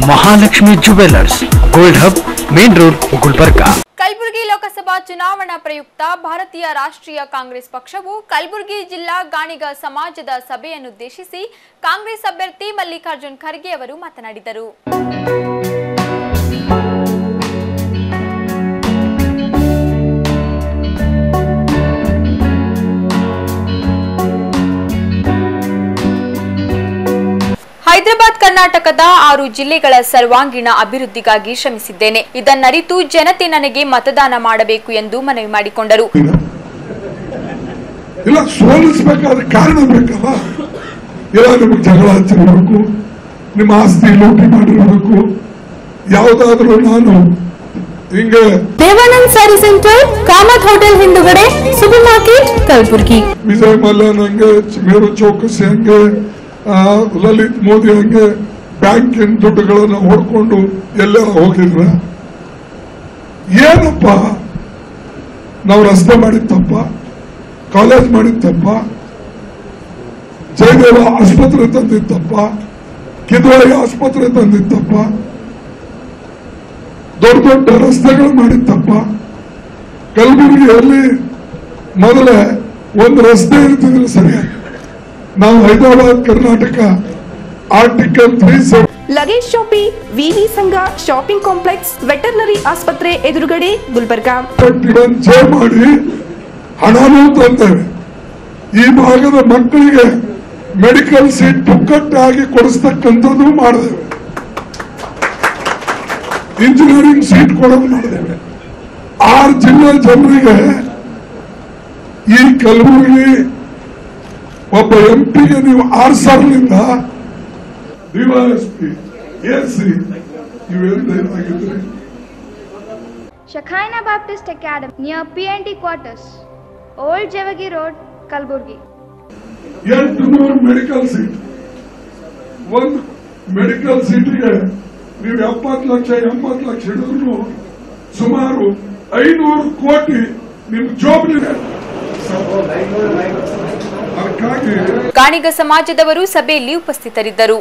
Mahalakshmi jewellers gold hub main road Gulbarga. Kalaburagi Lok Sabha ಚುನಾವಣಾ ಪ್ರಯುಕ್ತ ಭಾರತೀಯ ರಾಷ್ಟ್ರೀಯ ಕಾಂಗ್ರೆಸ್ ಪಕ್ಷವು ಕಲಬುರಗಿ ಜಿಲ್ಲಾ ಗಾಣಿಗ ಸಮಾಜದ ಸಭೆಯನ್ನುದ್ದೇಶಿಸಿ ಕಾಂಗ್ರೆಸ್ ಅಭ್ಯರ್ಥಿ ಮಲ್ಲಿಕಾರ್ಜುನ್ ಖರ್ಗೆ ಅವರು ಮಾತನಾಡಿದರು. ಹೈದರಾಬಾದ್ ಕರ್ನಾಟಕದ 6 ಜಿಲ್ಲೆಗಳ ಸರ್ವಾಂಗೀಣ ಅಭಿವೃದ್ಧಿಗಾಗಿ ಶ್ರಮಿಸಿದ್ದೇನೆ. ಇದನ್ನರಿತು ಜನತೆ ನನಗೆ ಮತದಾನ ಮಾಡಬೇಕು ಎಂದು ಮನವಿ ಮಾಡಿಕೊಂಡರು. ಇಲ್ಲ ಸೋಲಿಸಬೇಕಾದ ಕಾರಣ ಬೇಕಲ್ಲ, ಇಲ್ಲ ನಿಮಗೆ ಜಗಳ ಹಚ್ಚಿರಬೇಕು, ನಿಮ್ಮ ಆಸ್ತಿ ಲೂಟಿ ಮಾಡಿರಬೇಕು, ಯಾವುದಾದ್ರೂ ನಾನು ಹಿಂಗೆ ದೇವಾನಂದ್ ಸ್ಯಾರಿ ಸೆಂಟರ್, ಕಾಮತ್ ಹೋಟೆಲ್ ಹಿಂದುಗಡೆ, ಸೂಪರ್ ಮಾರ್ಕೆಟ್ ಕಲಬುರಗಿ. ವಿಜಯ ಮಲ್ಯನ್ ಹಂಗೆ, ಮೇರು ಚೌಕಸಿ ಹಂಗೆ, ಲಲಿತ್ ಮೋದಿ ಹಂಗೆ ಬ್ಯಾಂಕಿನ ದುಡ್ಡುಗಳನ್ನು ಹೊಡ್ಕೊಂಡು ಎಲ್ಲಾರ ಹೋಗಿದ್ರ? ಏನಪ್ಪ ನಾವು ರಸ್ತೆ ಮಾಡಿತ್ತಪ್ಪ, ಕಾಲೇಜ್ ಮಾಡಿತ್ತಪ್ಪ, ಜಯದೇವ ಆಸ್ಪತ್ರೆ ತಂದಿತ್ತಪ್ಪ, ಕಿದ್ವಾಯಿ ಆಸ್ಪತ್ರೆ ತಂದಿತ್ತಪ್ಪ, ದೊಡ್ಡ ದೊಡ್ಡ ರಸ್ತೆಗಳು ಮಾಡಿತ್ತಪ್ಪ. ಕಲಬುರಗಿಯಲ್ಲಿ ಮೊದಲೇ ಒಂದು ರಸ್ತೆ ಇರ್ತಿದ್ರು ಸರಿಯಾಗಿ. ನಾವು ಹೈದರಾಬಾದ್ ಕರ್ನಾಟಕ ಆರ್ಟಿಕಲ್ 3 ಲಗೇಜ್ ಶಾಪಿ, ವಿವಿ ಸಂಘ ಶಾಪಿಂಗ್ ಕಾಂಪ್ಲೆಕ್ಸ್, ವೆಟರ್ನರಿ ಆಸ್ಪತ್ರೆ ಎದುರುಗಡೆ ಗುಲ್ಬರ್ಗಾ ಮಾಡಿ ಹಣನೂ ತಂದೇವೆ. ಈ ಭಾಗದ ಮಕ್ಕಳಿಗೆ ಮೆಡಿಕಲ್ ಸೀಟ್ ಪುಕ್ಕಟ್ಟಾಗಿ ಕೊಡಿಸ್ತಕ್ಕಂಥದ್ದು ಮಾಡಿದ್ದೇವೆ. ಇಂಜಿನಿಯರಿಂಗ್ ಸೀಟ್ ಕೊಡೋದು ಮಾಡಿದ್ದೇವೆ. 6 ಜಿಲ್ಲೆ ಜನರಿಗೆ ಈ ಕಲಬುರಗಿ ಒಬ್ಬ ಎಂಪಿಗೆ ನೀವು 6 ಸಾವಿರದಿಂದ ಡಿವೈಎಸ್ಪಿ ಎಸಿ ಇವೆರಡಾಗಿದ್ರಿ. Shekinah Baptist Academy near PNT quarters, Old Javagi Road, Kalburgi. 800 medical seat. ಒಂದು ಮೆಡಿಕಲ್ ಸೀಟಿಗೆ ನೀವು 70 ಲಕ್ಷ 80 ಲಕ್ಷ ಹಿಡಿದ್ರು ಸುಮಾರು 500 ಕೋಟಿ ನಿಮ್ ಜೋಬ್ಲಿದೆ. ಗಾಣಿಗ ಸಮಾಜದವರು ಸಭೆಯಲ್ಲಿ ಉಪಸ್ಥಿತರಿದ್ದರು.